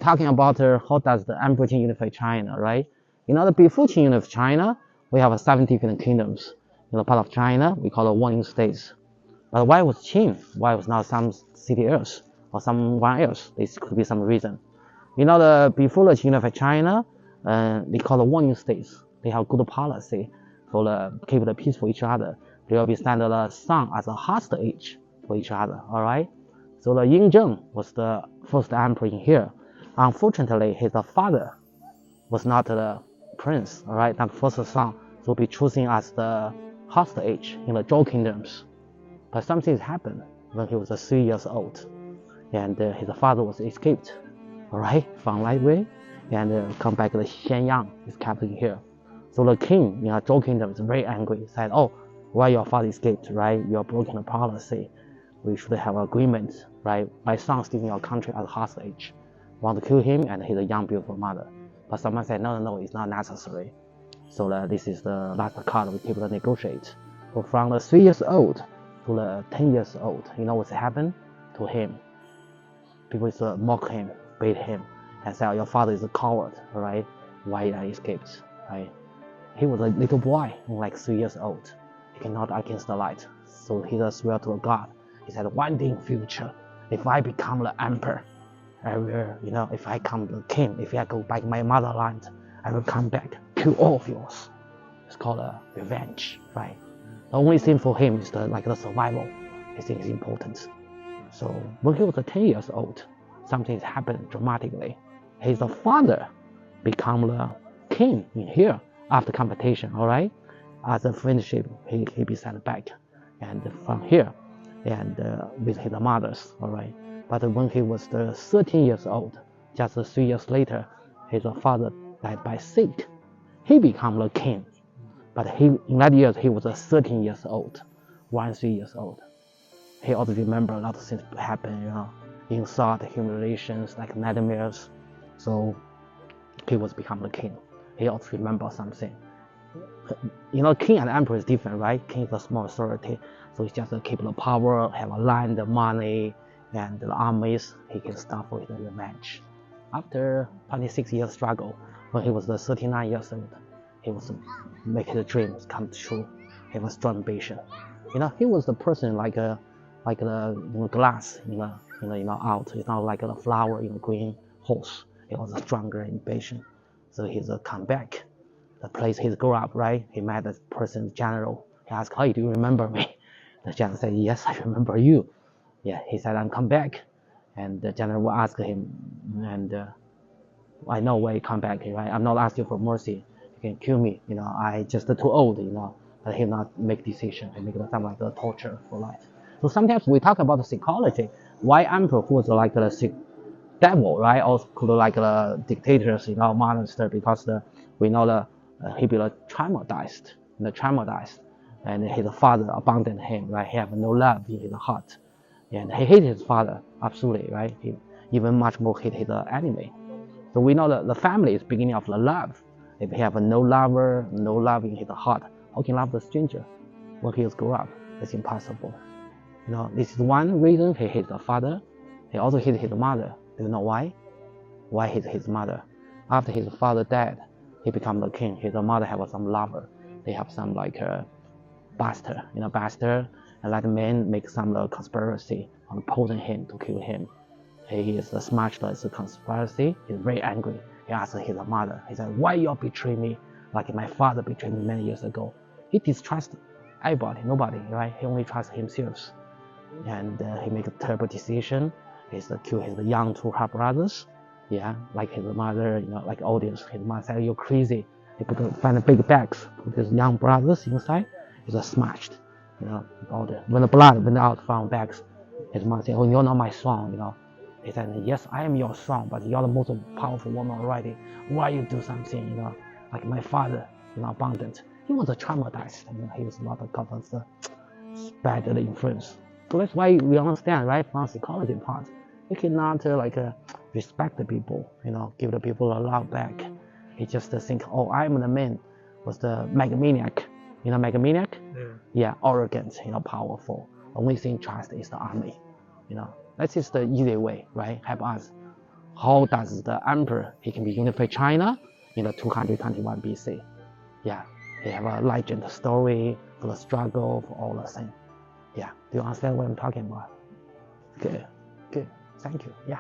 talking about how does the Emperor Qin unify China, right? Before Qin unified China, we have 7 different kingdoms. Part of China, we call it warring states. But why was Qin? Why was not some city else or someone else? This could be some reason. Before the Qin unified China, they call it warring states. They have good policy for keep the peace for each other. They will be stand the sun as a hostage for each other. All right. So the Yingzheng was the first emperor in here. Unfortunately, his father was not the prince. All right, not first son. So be chosen as the hostage in the Zhou kingdoms. But something happened when he was 3 years old, and his father was escaped. All right, from Lightway, and come back to Xianyang, his capital here. So the king in the Zhou kingdom is very angry. Said, "Oh, why your father escaped? Right, you are broken the policy. We should have an agreement, right? My son still in your country as hostage. Want to kill him and his young beautiful mother." But someone said, no, it's not necessary. So this is the last card we keep to negotiate. So from the 3 years old to the 10 years old, what's happened to him? People used to mock him, beat him, and say, your father is a coward, right? Why he escaped, right? He was a little boy, like 3 years old. He cannot against the light. So he just swear to God. He said, one day in future, if I become the emperor, I will, if I come the king, if I go back my motherland, I will come back, kill all of yours. It's called a revenge, right? The only thing for him is the survival. He thinks is important. So when he was 10 years old, something happened dramatically. His father become the king in here after competition, all right? As a friendship, he be sent back, and from here, and with his mothers, all right? But when he was 13 years old, just 3 years later, his father died by sick. He became the king. But in that year, he was 13 years old, 13 years old. He also remember a lot of things happen, insult, humiliations, like nightmares. So he was become the king. He also remember something. King and emperor is different, right? King is a small authority, so it's just keep the power, have a land, the money, and the armies. He can start for his revenge. After 26 years struggle, when he was 39 years old, he was make his dreams come true. He was strong ambition. He was the person like the glass, out. It's not like a flower in a green horse. He was a stronger ambition. So he's come back. The place he grew up, right? He met the person, general. He asked, hey, do you remember me? The general said, yes, I remember you. Yeah, he said, I'm come back. And the general asked him, and I know why you come back, right? I'm not asking for mercy. You can kill me, I just too old, but he'll not make decision. He make something like the torture for life. So sometimes we talk about the psychology. Why emperor who was like the devil, right? Or could like the dictators, monster, because we know he be traumatized, and his father abandoned him, right? He have no love in his heart, and he hated his father absolutely, right? He even much more hate his enemy. So we know that the family is beginning of the love. If he have no lover, no love in his heart, how can love the stranger when he grow up? It's impossible. This is one reason he hates the father. He also hates his mother. Do you know why? Why he hates his mother? After his father died, he become the king. His mother have some lover. They have some like bastard, and let men make some conspiracy on poison him to kill him. He is smashed as a conspiracy. He's very angry. He asked his mother. He said, why you betray me like my father betrayed me many years ago? He distrusts everybody, nobody, right? He only trusts himself. And he make a terrible decision. He's kill his young two half brothers. Yeah, like his mother, like audience. His mother said, you're crazy. He find the big bags, put his young brothers inside. He's smashed, when the blood went out from bags, his mother said, oh, you're not my son, He said, yes, I am your son, but you're the most powerful woman already. Why you do something, like my father, abandoned. He was traumatized, he was a lot of bad influence. So that's why we understand, right, from psychology part. You cannot respect the people, give the people a love back. He just think, oh, I'm the man, was the megamaniac. Megamaniac? Yeah, arrogant, powerful. Only thing trust is the army, That's just the easy way, right? Help us how does the emperor he can be unify China in the 221 BC. Yeah, he have a legend story for the struggle for all the things. Yeah, do you understand what I'm talking about? Good, good, thank you. Yeah.